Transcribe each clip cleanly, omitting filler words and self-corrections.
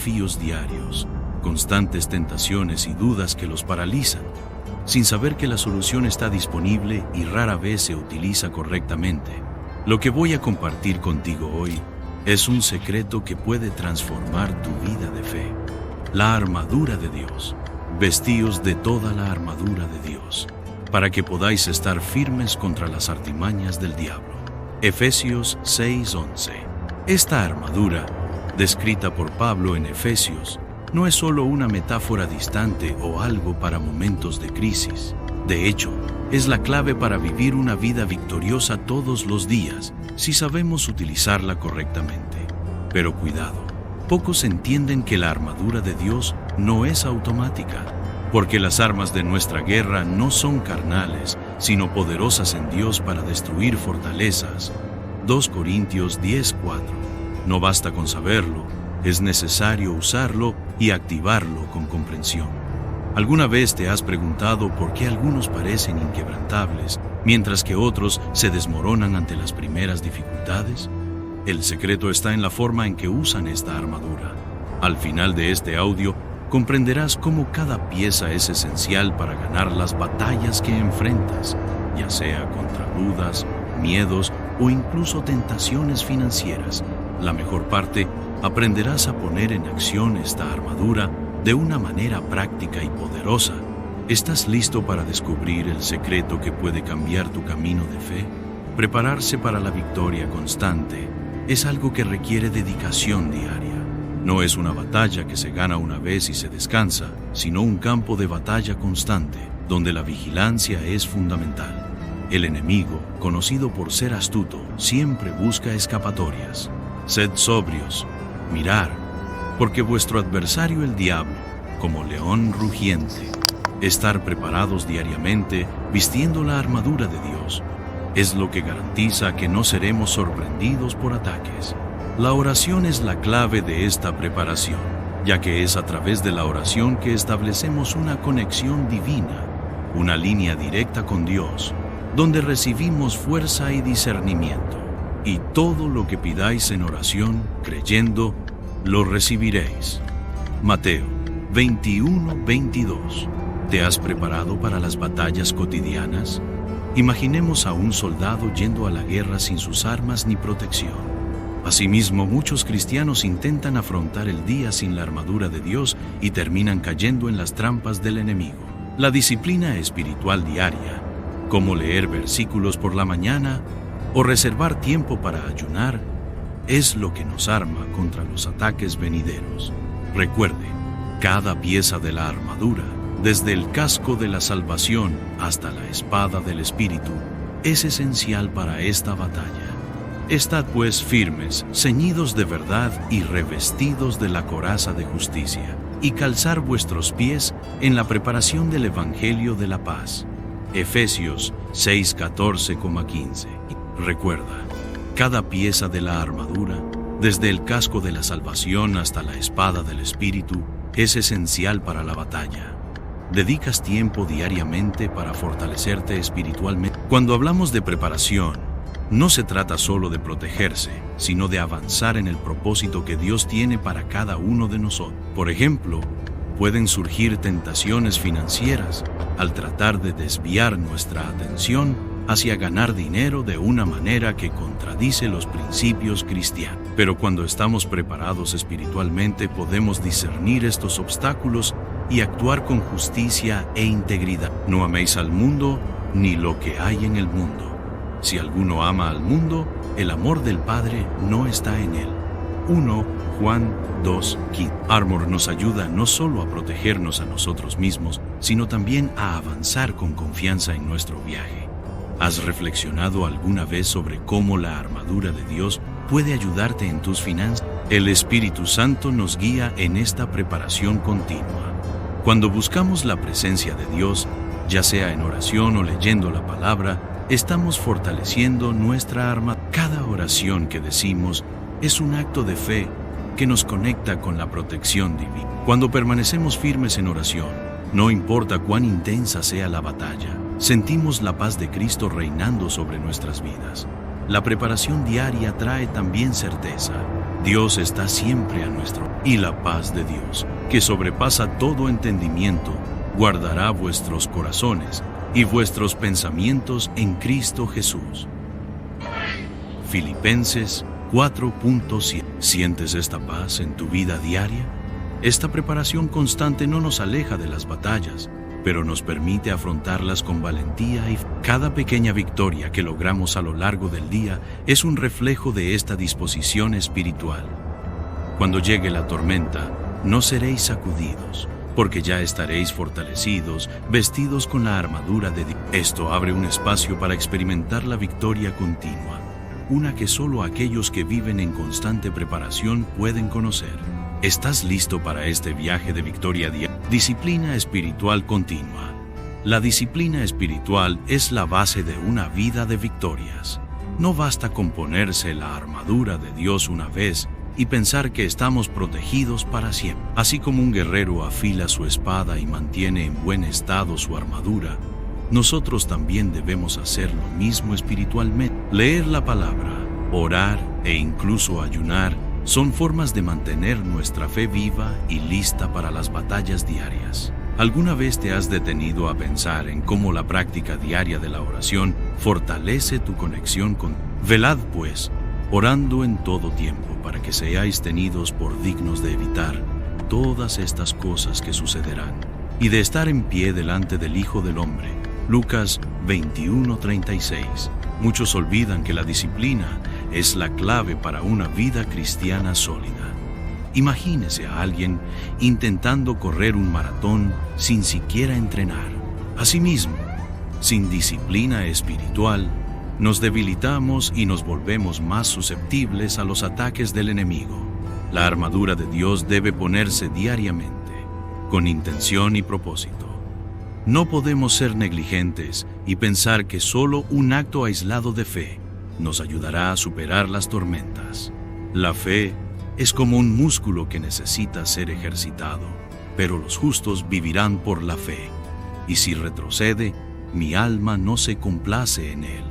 desafíos diarios, constantes tentaciones y dudas que los paralizan, sin saber que la solución está disponible y rara vez se utiliza correctamente. Lo que voy a compartir contigo hoy es un secreto que puede transformar tu vida de fe. La armadura de Dios. Vestíos de toda la armadura de Dios, para que podáis estar firmes contra las artimañas del diablo. Efesios 6:11. Esta armadura, descrita por Pablo en Efesios, no es solo una metáfora distante o algo para momentos de crisis. De hecho, es la clave para vivir una vida victoriosa todos los días, si sabemos utilizarla correctamente. Pero cuidado, pocos entienden que la armadura de Dios no es automática, porque las armas de nuestra guerra no son carnales, sino poderosas en Dios para destruir fortalezas. 2 Corintios 10:4. No basta con saberlo, es necesario usarlo y activarlo con comprensión. ¿Alguna vez te has preguntado por qué algunos parecen inquebrantables, mientras que otros se desmoronan ante las primeras dificultades? El secreto está en la forma en que usan esta armadura. Al final de este audio, comprenderás cómo cada pieza es esencial para ganar las batallas que enfrentas, ya sea contra dudas, miedos o incluso tentaciones financieras. La mejor parte, aprenderás a poner en acción esta armadura de una manera práctica y poderosa. ¿Estás listo para descubrir el secreto que puede cambiar tu camino de fe? Prepararse para la victoria constante es algo que requiere dedicación diaria. No es una batalla que se gana una vez y se descansa, sino un campo de batalla constante, donde la vigilancia es fundamental. El enemigo, conocido por ser astuto, siempre busca escapatorias. Sed sobrios, mirad, porque vuestro adversario el diablo, como león rugiente. Estar preparados diariamente, vistiendo la armadura de Dios, es lo que garantiza que no seremos sorprendidos por ataques. La oración es la clave de esta preparación, ya que es a través de la oración que establecemos una conexión divina, una línea directa con Dios, donde recibimos fuerza y discernimiento. Y todo lo que pidáis en oración, creyendo, lo recibiréis. Mateo 21:22. ¿Te has preparado para las batallas cotidianas? Imaginemos a un soldado yendo a la guerra sin sus armas ni protección. Asimismo, muchos cristianos intentan afrontar el día sin la armadura de Dios y terminan cayendo en las trampas del enemigo. La disciplina espiritual diaria, como leer versículos por la mañana o reservar tiempo para ayunar, es lo que nos arma contra los ataques venideros. Recuerde, cada pieza de la armadura, desde el casco de la salvación hasta la espada del Espíritu, es esencial para esta batalla. Estad pues firmes, ceñidos de verdad y revestidos de la coraza de justicia, y calzar vuestros pies en la preparación del Evangelio de la paz. Efesios 6:14-15. Recuerda, cada pieza de la armadura, desde el casco de la salvación hasta la espada del Espíritu, es esencial para la batalla. ¿Dedicas tiempo diariamente para fortalecerte espiritualmente? Cuando hablamos de preparación, no se trata solo de protegerse, sino de avanzar en el propósito que Dios tiene para cada uno de nosotros. Por ejemplo, pueden surgir tentaciones financieras al tratar de desviar nuestra atención hacia ganar dinero de una manera que contradice los principios cristianos. Pero cuando estamos preparados espiritualmente, podemos discernir estos obstáculos y actuar con justicia e integridad. No améis al mundo ni lo que hay en el mundo. Si alguno ama al mundo, el amor del Padre no está en él. 1 Juan 2:15. Armor nos ayuda no solo a protegernos a nosotros mismos, sino también a avanzar con confianza en nuestro viaje. ¿Has reflexionado alguna vez sobre cómo la armadura de Dios puede ayudarte en tus finanzas? El Espíritu Santo nos guía en esta preparación continua. Cuando buscamos la presencia de Dios, ya sea en oración o leyendo la palabra, estamos fortaleciendo nuestra armadura. Cada oración que decimos es un acto de fe que nos conecta con la protección divina. Cuando permanecemos firmes en oración, no importa cuán intensa sea la batalla, sentimos la paz de Cristo reinando sobre nuestras vidas. La preparación diaria trae también certeza. Dios está siempre a nuestro lado. Y la paz de Dios, que sobrepasa todo entendimiento, guardará vuestros corazones y vuestros pensamientos en Cristo Jesús. Filipenses 4.7. ¿Sientes esta paz en tu vida diaria? Esta preparación constante no nos aleja de las batallas, pero nos permite afrontarlas con valentía, y cada pequeña victoria que logramos a lo largo del día es un reflejo de esta disposición espiritual. Cuando llegue la tormenta, no seréis sacudidos, porque ya estaréis fortalecidos, vestidos con la armadura de Dios. Esto abre un espacio para experimentar la victoria continua, una que solo aquellos que viven en constante preparación pueden conocer. ¿Estás listo para este viaje de victoria diaria? Disciplina espiritual continua. La disciplina espiritual es la base de una vida de victorias. No basta con ponerse la armadura de Dios una vez y pensar que estamos protegidos para siempre. Así como un guerrero afila su espada y mantiene en buen estado su armadura, nosotros también debemos hacer lo mismo espiritualmente. Leer la palabra, orar e incluso ayunar son formas de mantener nuestra fe viva y lista para las batallas diarias. ¿Alguna vez te has detenido a pensar en cómo la práctica diaria de la oración fortalece tu conexión con Dios? Velad, pues, orando en todo tiempo, para que seáis tenidos por dignos de evitar todas estas cosas que sucederán, y de estar en pie delante del Hijo del Hombre. Lucas 21:36. Muchos olvidan que la disciplina es la clave para una vida cristiana sólida. Imagínese a alguien intentando correr un maratón sin siquiera entrenar. Asimismo, sin disciplina espiritual, nos debilitamos y nos volvemos más susceptibles a los ataques del enemigo. La armadura de Dios debe ponerse diariamente, con intención y propósito. No podemos ser negligentes y pensar que solo un acto aislado de fe nos ayudará a superar las tormentas. La fe es como un músculo que necesita ser ejercitado, pero los justos vivirán por la fe. Y si retrocede, mi alma no se complace en él.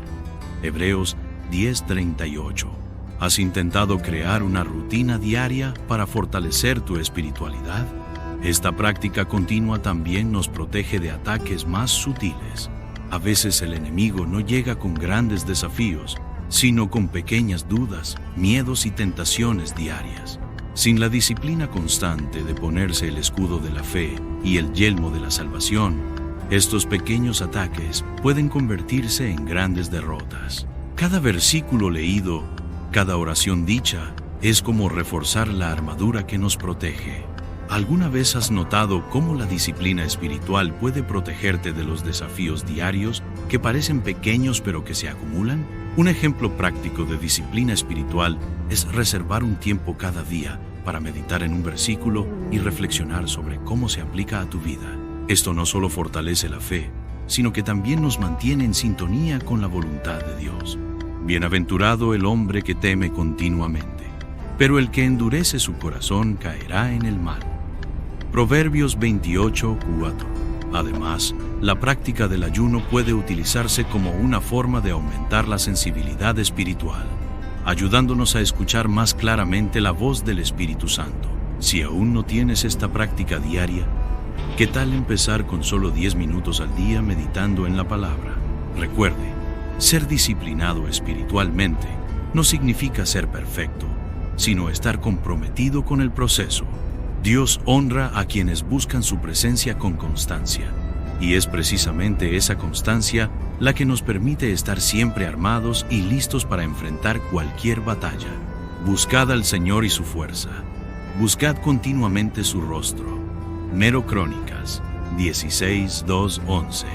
Hebreos 10:38. ¿Has intentado crear una rutina diaria para fortalecer tu espiritualidad? Esta práctica continua también nos protege de ataques más sutiles. A veces el enemigo no llega con grandes desafíos, sino con pequeñas dudas, miedos y tentaciones diarias. Sin la disciplina constante de ponerse el escudo de la fe y el yelmo de la salvación, estos pequeños ataques pueden convertirse en grandes derrotas. Cada versículo leído, cada oración dicha, es como reforzar la armadura que nos protege. ¿Alguna vez has notado cómo la disciplina espiritual puede protegerte de los desafíos diarios que parecen pequeños pero que se acumulan? Un ejemplo práctico de disciplina espiritual es reservar un tiempo cada día para meditar en un versículo y reflexionar sobre cómo se aplica a tu vida. Esto no solo fortalece la fe, sino que también nos mantiene en sintonía con la voluntad de Dios. Bienaventurado el hombre que teme continuamente, pero el que endurece su corazón caerá en el mal. Proverbios 28:4. Además, la práctica del ayuno puede utilizarse como una forma de aumentar la sensibilidad espiritual, ayudándonos a escuchar más claramente la voz del Espíritu Santo. Si aún no tienes esta práctica diaria, ¿qué tal empezar con solo 10 minutos al día meditando en la palabra? Recuerde, ser disciplinado espiritualmente no significa ser perfecto, sino estar comprometido con el proceso. Dios honra a quienes buscan su presencia con constancia, y es precisamente esa constancia la que nos permite estar siempre armados y listos para enfrentar cualquier batalla. Buscad al Señor y su fuerza. Buscad continuamente su rostro. Mero Crónicas 16:2-11.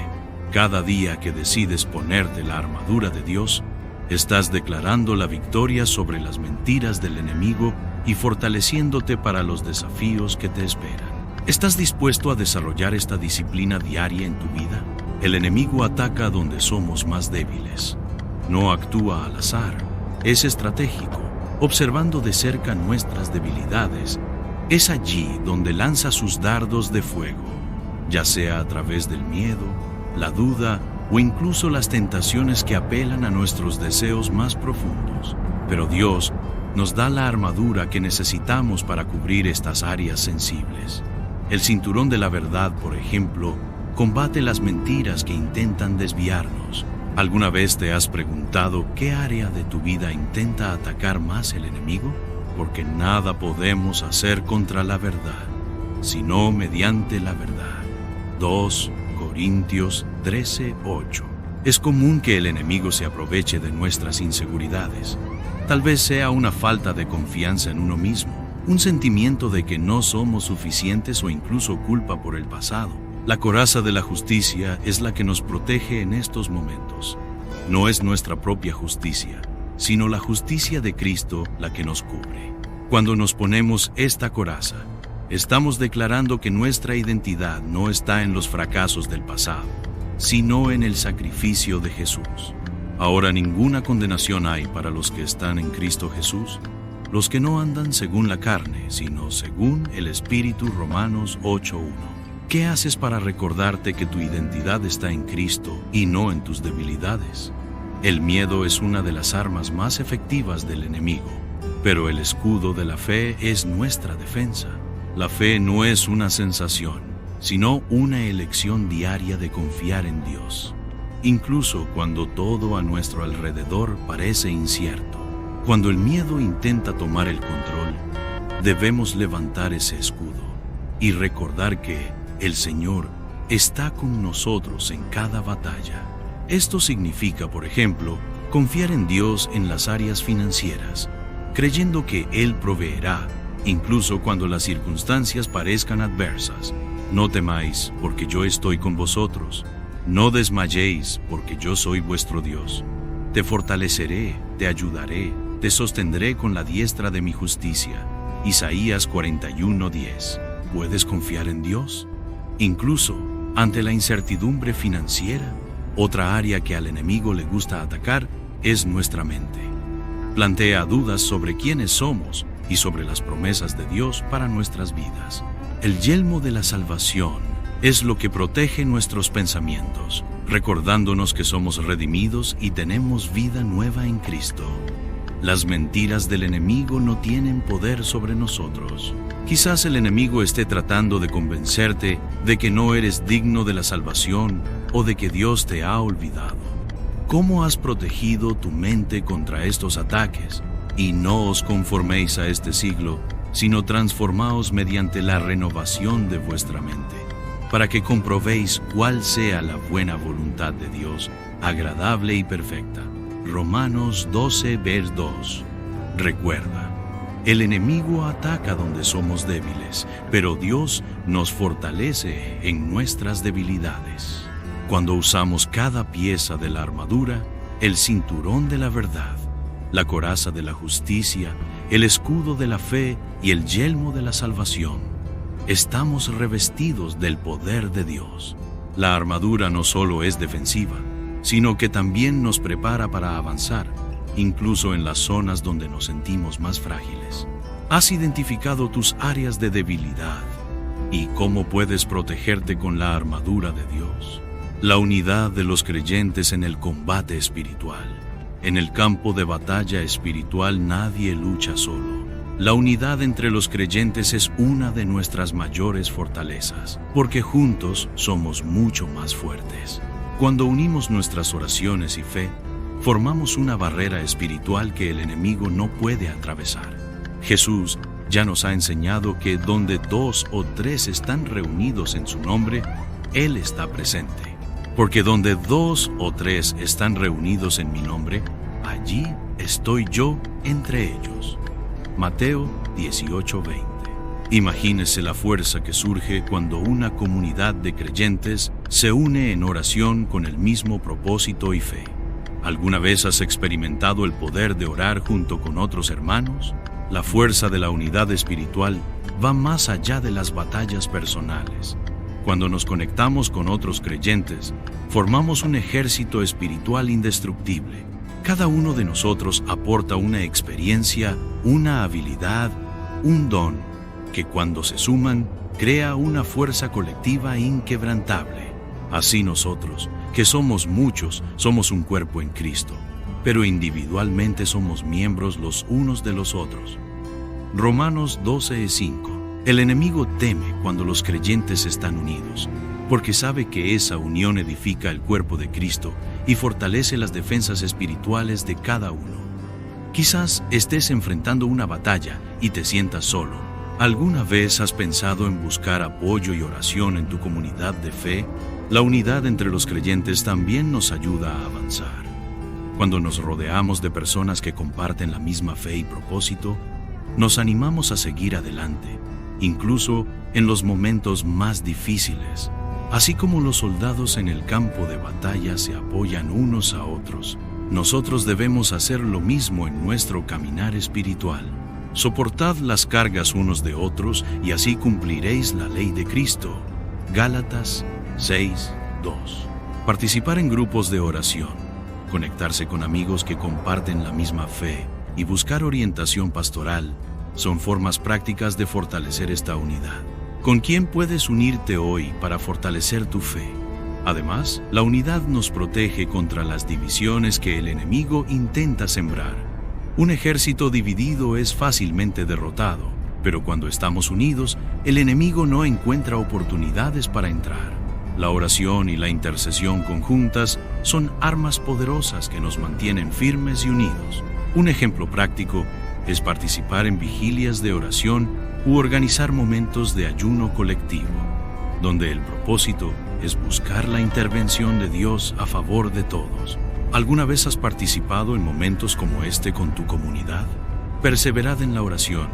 Cada día que decides ponerte la armadura de Dios, estás declarando la victoria sobre las mentiras del enemigo y fortaleciéndote para los desafíos que te esperan. ¿Estás dispuesto a desarrollar esta disciplina diaria en tu vida? El enemigo ataca donde somos más débiles. No actúa al azar, es estratégico, observando de cerca nuestras debilidades. Es allí donde lanza sus dardos de fuego, ya sea a través del miedo, la duda o incluso las tentaciones que apelan a nuestros deseos más profundos. Pero Dios nos da la armadura que necesitamos para cubrir estas áreas sensibles. El cinturón de la verdad, por ejemplo, combate las mentiras que intentan desviarnos. ¿Alguna vez te has preguntado qué área de tu vida intenta atacar más el enemigo? Porque nada podemos hacer contra la verdad, sino mediante la verdad. 2 Corintios 13:8. Es común que el enemigo se aproveche de nuestras inseguridades. Tal vez sea una falta de confianza en uno mismo, un sentimiento de que no somos suficientes o incluso culpa por el pasado. La coraza de la justicia es la que nos protege en estos momentos. No es nuestra propia justicia, sino la justicia de Cristo la que nos cubre. Cuando nos ponemos esta coraza, estamos declarando que nuestra identidad no está en los fracasos del pasado, sino en el sacrificio de Jesús. Ahora ninguna condenación hay para los que están en Cristo Jesús, los que no andan según la carne, sino según el Espíritu. Romanos 8:1. ¿Qué haces para recordarte que tu identidad está en Cristo y no en tus debilidades? El miedo es una de las armas más efectivas del enemigo, pero el escudo de la fe es nuestra defensa. La fe no es una sensación, sino una elección diaria de confiar en Dios, incluso cuando todo a nuestro alrededor parece incierto. Cuando el miedo intenta tomar el control, debemos levantar ese escudo y recordar que el Señor está con nosotros en cada batalla. Esto significa, por ejemplo, confiar en Dios en las áreas financieras, creyendo que Él proveerá, incluso cuando las circunstancias parezcan adversas. No temáis, porque yo estoy con vosotros. No desmayéis, porque yo soy vuestro Dios. Te fortaleceré, te ayudaré, te sostendré con la diestra de mi justicia. Isaías 41:10. ¿Puedes confiar en Dios? Incluso ante la incertidumbre financiera, otra área que al enemigo le gusta atacar es nuestra mente. Plantea dudas sobre quiénes somos y sobre las promesas de Dios para nuestras vidas. El yelmo de la salvación es lo que protege nuestros pensamientos, recordándonos que somos redimidos y tenemos vida nueva en Cristo. Las mentiras del enemigo no tienen poder sobre nosotros. Quizás el enemigo esté tratando de convencerte de que no eres digno de la salvación o de que Dios te ha olvidado. ¿Cómo has protegido tu mente contra estos ataques? Y no os conforméis a este siglo, sino transformaos mediante la renovación de vuestra mente, para que comprobéis cuál sea la buena voluntad de Dios, agradable y perfecta. Romanos 12:2. Recuerda, el enemigo ataca donde somos débiles, pero Dios nos fortalece en nuestras debilidades. Cuando usamos cada pieza de la armadura, el cinturón de la verdad, la coraza de la justicia, el escudo de la fe y el yelmo de la salvación, estamos revestidos del poder de Dios. La armadura no solo es defensiva, sino que también nos prepara para avanzar, incluso en las zonas donde nos sentimos más frágiles. ¿Has identificado tus áreas de debilidad y cómo puedes protegerte con la armadura de Dios? La unidad de los creyentes en el combate espiritual. En el campo de batalla espiritual nadie lucha solo. La unidad entre los creyentes es una de nuestras mayores fortalezas, porque juntos somos mucho más fuertes. Cuando unimos nuestras oraciones y fe, formamos una barrera espiritual que el enemigo no puede atravesar. Jesús ya nos ha enseñado que donde 2 o 3 están reunidos en su nombre, Él está presente. Porque donde 2 o 3 están reunidos en mi nombre, allí estoy yo entre ellos. Mateo 18:20. Imagínese la fuerza que surge cuando una comunidad de creyentes se une en oración con el mismo propósito y fe. ¿Alguna vez has experimentado el poder de orar junto con otros hermanos? La fuerza de la unidad espiritual va más allá de las batallas personales. Cuando nos conectamos con otros creyentes, formamos un ejército espiritual indestructible. Cada uno de nosotros aporta una experiencia, una habilidad, un don, que cuando se suman, crea una fuerza colectiva inquebrantable. Así nosotros, que somos muchos, somos un cuerpo en Cristo. pero individualmente somos miembros los unos de los otros. Romanos 12:5. El enemigo teme cuando los creyentes están unidos, porque sabe que esa unión edifica el cuerpo de Cristo y fortalece las defensas espirituales de cada uno. Quizás estés enfrentando una batalla y te sientas solo. ¿Alguna vez has pensado en buscar apoyo y oración en tu comunidad de fe? La unidad entre los creyentes también nos ayuda a avanzar. Cuando nos rodeamos de personas que comparten la misma fe y propósito, nos animamos a seguir adelante, incluso en los momentos más difíciles. Así como los soldados en el campo de batalla se apoyan unos a otros, nosotros debemos hacer lo mismo en nuestro caminar espiritual. Soportad las cargas unos de otros y así cumpliréis la ley de Cristo. Gálatas 6:2. Participar en grupos de oración, conectarse con amigos que comparten la misma fe y buscar orientación pastoral son formas prácticas de fortalecer esta unidad. ¿Con quién puedes unirte hoy para fortalecer tu fe? Además, la unidad nos protege contra las divisiones que el enemigo intenta sembrar. Un ejército dividido es fácilmente derrotado, pero cuando estamos unidos, el enemigo no encuentra oportunidades para entrar. La oración y la intercesión conjuntas son armas poderosas que nos mantienen firmes y unidos. Un ejemplo práctico es participar en vigilias de oración u organizar momentos de ayuno colectivo, donde el propósito es buscar la intervención de Dios a favor de todos. ¿Alguna vez has participado en momentos como este con tu comunidad? Perseverad en la oración,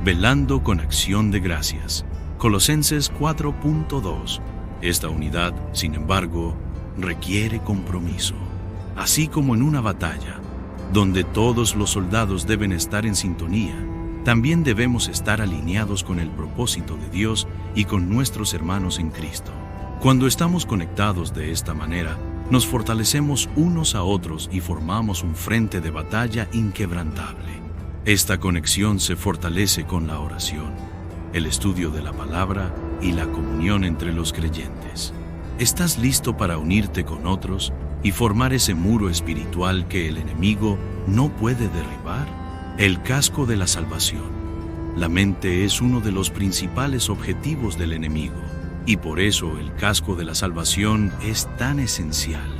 velando con acción de gracias. Colosenses 4:2. Esta unidad, sin embargo, requiere compromiso. Así como en una batalla, donde todos los soldados deben estar en sintonía, también debemos estar alineados con el propósito de Dios y con nuestros hermanos en Cristo. Cuando estamos conectados de esta manera, nos fortalecemos unos a otros y formamos un frente de batalla inquebrantable. Esta conexión se fortalece con la oración, el estudio de la palabra y la comunión entre los creyentes. ¿Estás listo para unirte con otros y formar ese muro espiritual que el enemigo no puede derribar? El casco de la salvación. La mente es uno de los principales objetivos del enemigo, y por eso el casco de la salvación es tan esencial.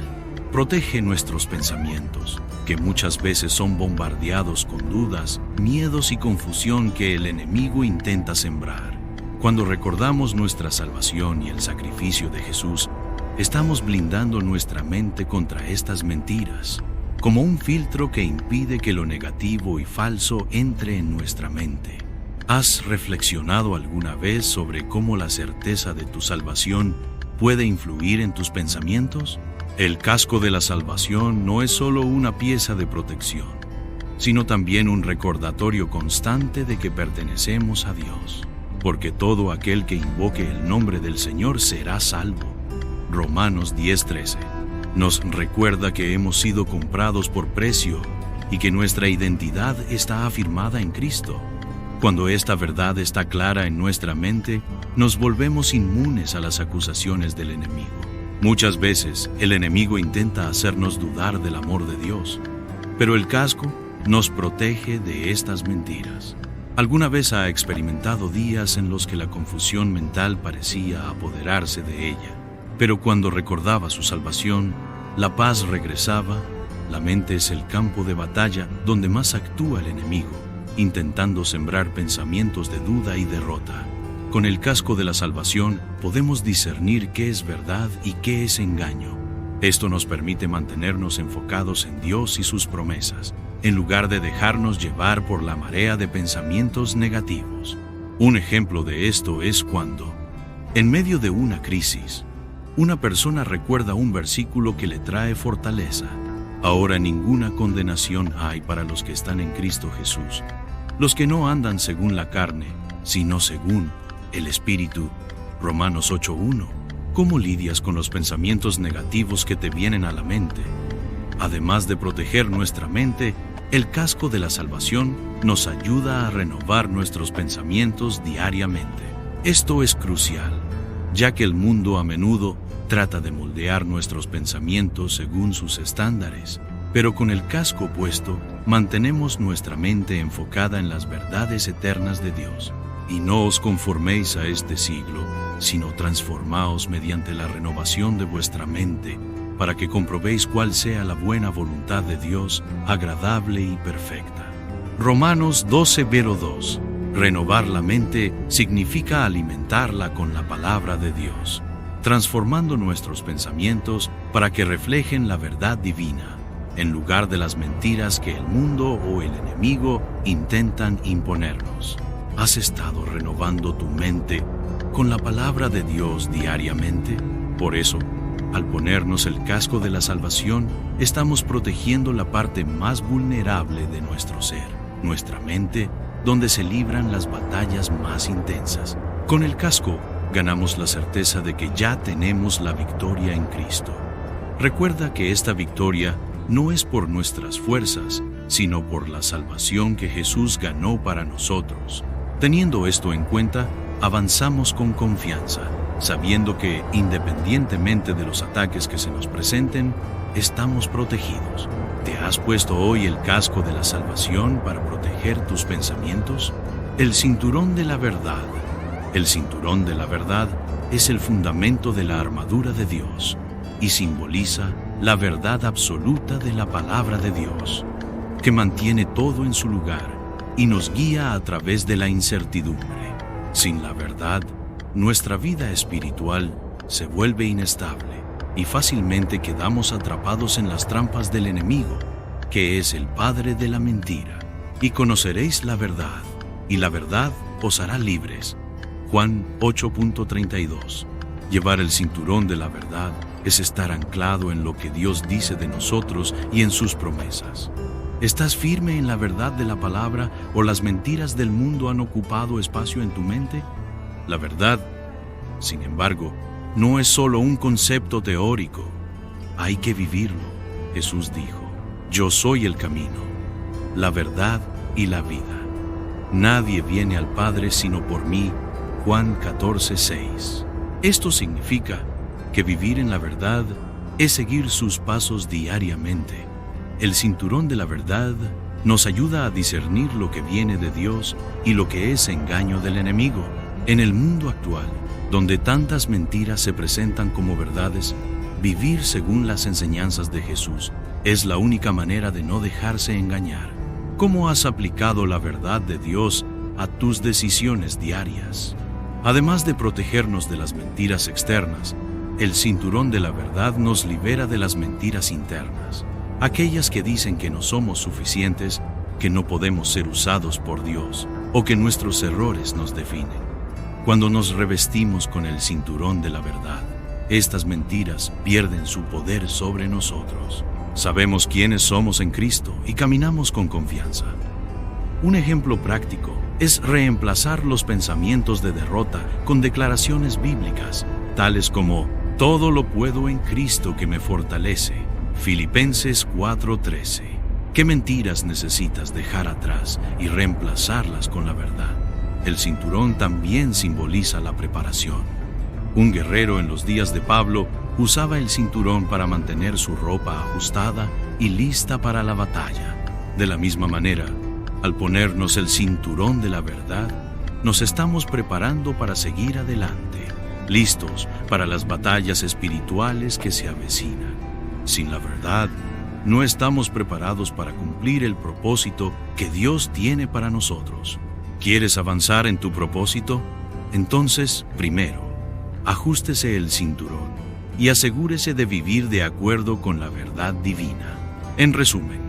Protege nuestros pensamientos, que muchas veces son bombardeados con dudas, miedos y confusión que el enemigo intenta sembrar. Cuando recordamos nuestra salvación y el sacrificio de Jesús, estamos blindando nuestra mente contra estas mentiras, como un filtro que impide que lo negativo y falso entre en nuestra mente. ¿Has reflexionado alguna vez sobre cómo la certeza de tu salvación puede influir en tus pensamientos? El casco de la salvación no es solo una pieza de protección, sino también un recordatorio constante de que pertenecemos a Dios, porque todo aquel que invoque el nombre del Señor será salvo. Romanos 10:13 nos recuerda que hemos sido comprados por precio y que nuestra identidad está afirmada en Cristo. Cuando esta verdad está clara en nuestra mente, nos volvemos inmunes a las acusaciones del enemigo. Muchas veces el enemigo intenta hacernos dudar del amor de Dios, pero el casco nos protege de estas mentiras. ¿Alguna vez ha experimentado días en los que la confusión mental parecía apoderarse de ella? Pero cuando recordaba su salvación, la paz regresaba. La mente es el campo de batalla donde más actúa el enemigo, intentando sembrar pensamientos de duda y derrota. Con el casco de la salvación podemos discernir qué es verdad y qué es engaño. Esto nos permite mantenernos enfocados en Dios y sus promesas, en lugar de dejarnos llevar por la marea de pensamientos negativos. Un ejemplo de esto es cuando, en medio de una crisis, una persona recuerda un versículo que le trae fortaleza. Ahora ninguna condenación hay para los que están en Cristo Jesús, los que no andan según la carne, sino según el Espíritu. Romanos 8:1. ¿Cómo lidias con los pensamientos negativos que te vienen a la mente? Además de proteger nuestra mente, el casco de la salvación nos ayuda a renovar nuestros pensamientos diariamente. Esto es crucial, ya que el mundo a menudo trata de moldear nuestros pensamientos según sus estándares. pero con el casco puesto, mantenemos nuestra mente enfocada en las verdades eternas de Dios. Y no os conforméis a este siglo, sino transformaos mediante la renovación de vuestra mente, para que comprobéis cuál sea la buena voluntad de Dios, agradable y perfecta. Romanos 12:2. Renovar la mente significa alimentarla con la palabra de Dios, transformando nuestros pensamientos para que reflejen la verdad divina, en lugar de las mentiras que el mundo o el enemigo intentan imponernos. ¿Has estado renovando tu mente con la palabra de Dios diariamente? Por eso, al ponernos el casco de la salvación, estamos protegiendo la parte más vulnerable de nuestro ser, nuestra mente, donde se libran las batallas más intensas. Con el casco, ganamos la certeza de que ya tenemos la victoria en Cristo. Recuerda que esta victoria no es por nuestras fuerzas, sino por la salvación que Jesús ganó para nosotros. Teniendo esto en cuenta, avanzamos con confianza, sabiendo que, independientemente de los ataques que se nos presenten, estamos protegidos. ¿Te has puesto hoy el casco de la salvación para proteger tus pensamientos? El cinturón de la verdad. El cinturón de la verdad es el fundamento de la armadura de Dios y simboliza la verdad absoluta de la palabra de Dios, que mantiene todo en su lugar y nos guía a través de la incertidumbre. Sin la verdad, nuestra vida espiritual se vuelve inestable y fácilmente quedamos atrapados en las trampas del enemigo, que es el padre de la mentira. Y conoceréis la verdad, y la verdad os hará libres. Juan 8:32. Llevar el cinturón de la verdad es estar anclado en lo que Dios dice de nosotros y en sus promesas. ¿Estás firme en la verdad de la palabra o las mentiras del mundo han ocupado espacio en tu mente? La verdad, sin embargo, no es solo un concepto teórico. Hay que vivirlo. Jesús dijo: Yo soy el camino, la verdad y la vida. Nadie viene al Padre sino por mí. Juan 14:6. Esto significa que vivir en la verdad es seguir sus pasos diariamente. El cinturón de la verdad nos ayuda a discernir lo que viene de Dios y lo que es engaño del enemigo. En el mundo actual, donde tantas mentiras se presentan como verdades, vivir según las enseñanzas de Jesús es la única manera de no dejarse engañar. ¿Cómo has aplicado la verdad de Dios a tus decisiones diarias? Además de protegernos de las mentiras externas, el cinturón de la verdad nos libera de las mentiras internas, aquellas que dicen que no somos suficientes, que no podemos ser usados por Dios o que nuestros errores nos definen. Cuando nos revestimos con el cinturón de la verdad, estas mentiras pierden su poder sobre nosotros. Sabemos quiénes somos en Cristo y caminamos con confianza. Un ejemplo práctico es reemplazar los pensamientos de derrota con declaraciones bíblicas, tales como: todo lo puedo en Cristo que me fortalece. Filipenses 4:13. ¿Qué mentiras necesitas dejar atrás y reemplazarlas con la verdad? El cinturón también simboliza la preparación. Un guerrero en los días de Pablo usaba el cinturón para mantener su ropa ajustada y lista para la batalla. De la misma manera, al ponernos el cinturón de la verdad, nos estamos preparando para seguir adelante, listos para las batallas espirituales que se avecinan. Sin la verdad, no estamos preparados para cumplir el propósito que Dios tiene para nosotros. ¿Quieres avanzar en tu propósito? Entonces, primero, ajústese el cinturón y asegúrese de vivir de acuerdo con la verdad divina. En resumen,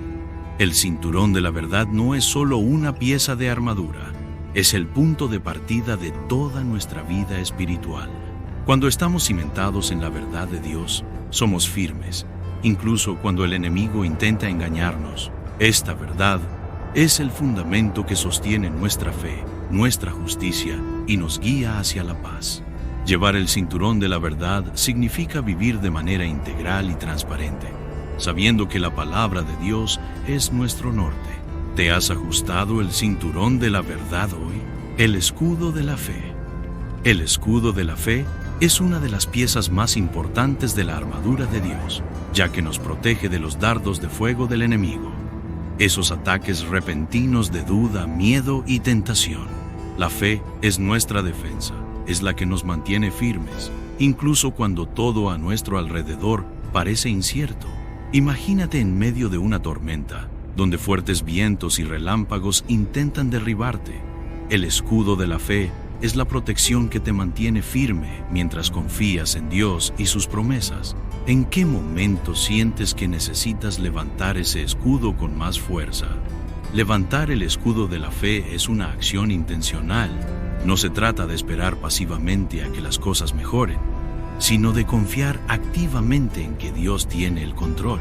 el cinturón de la verdad no es solo una pieza de armadura, es el punto de partida de toda nuestra vida espiritual. Cuando estamos cimentados en la verdad de Dios, somos firmes, incluso cuando el enemigo intenta engañarnos. Esta verdad es el fundamento que sostiene nuestra fe, nuestra justicia y nos guía hacia la paz. Llevar el cinturón de la verdad significa vivir de manera integral y transparente, sabiendo que la palabra de Dios es nuestro norte. ¿Te has ajustado el cinturón de la verdad hoy? El escudo de la fe. El escudo de la fe es una de las piezas más importantes de la armadura de Dios, ya que nos protege de los dardos de fuego del enemigo, esos ataques repentinos de duda, miedo y tentación. La fe es nuestra defensa, es la que nos mantiene firmes, incluso cuando todo a nuestro alrededor parece incierto. Imagínate en medio de una tormenta, donde fuertes vientos y relámpagos intentan derribarte. El escudo de la fe es la protección que te mantiene firme mientras confías en Dios y sus promesas. ¿En qué momento sientes que necesitas levantar ese escudo con más fuerza? Levantar el escudo de la fe es una acción intencional. No se trata de esperar pasivamente a que las cosas mejoren, sino de confiar activamente en que Dios tiene el control.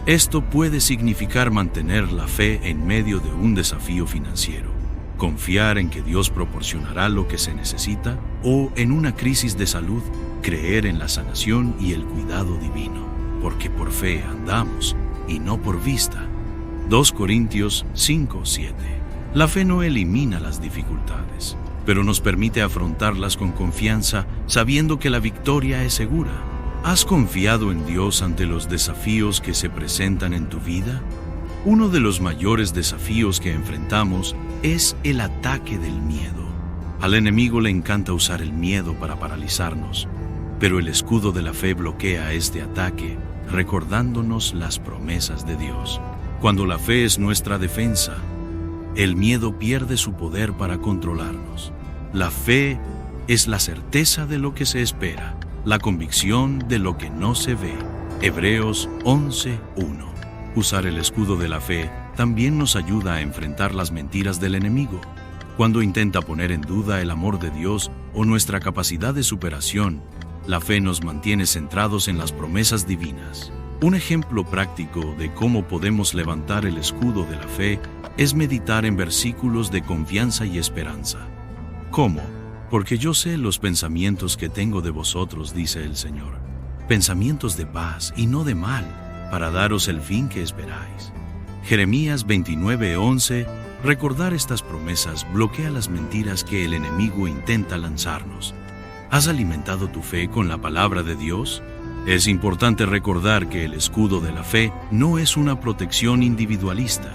Esto puede significar mantener la fe en medio de un desafío financiero, confiar en que Dios proporcionará lo que se necesita, o en una crisis de salud, creer en la sanación y el cuidado divino, porque por fe andamos y no por vista. 2 Corintios 5:7. La fe no elimina las dificultades, pero nos permite afrontarlas con confianza, sabiendo que la victoria es segura. ¿Has confiado en Dios ante los desafíos que se presentan en tu vida? Uno de los mayores desafíos que enfrentamos es el ataque del miedo. Al enemigo le encanta usar el miedo para paralizarnos, pero el escudo de la fe bloquea este ataque, recordándonos las promesas de Dios. Cuando la fe es nuestra defensa, el miedo pierde su poder para controlarnos. La fe es la certeza de lo que se espera, la convicción de lo que no se ve. Hebreos 11:1. Usar el escudo de la fe también nos ayuda a enfrentar las mentiras del enemigo. Cuando intenta poner en duda el amor de Dios o nuestra capacidad de superación, la fe nos mantiene centrados en las promesas divinas. Un ejemplo práctico de cómo podemos levantar el escudo de la fe es meditar en versículos de confianza y esperanza. ¿Cómo? Porque yo sé los pensamientos que tengo de vosotros, dice el Señor, pensamientos de paz y no de mal, para daros el fin que esperáis. Jeremías 29:11. Recordar estas promesas bloquea las mentiras que el enemigo intenta lanzarnos. ¿Has alimentado tu fe con la palabra de Dios? Es importante recordar que el escudo de la fe no es una protección individualista.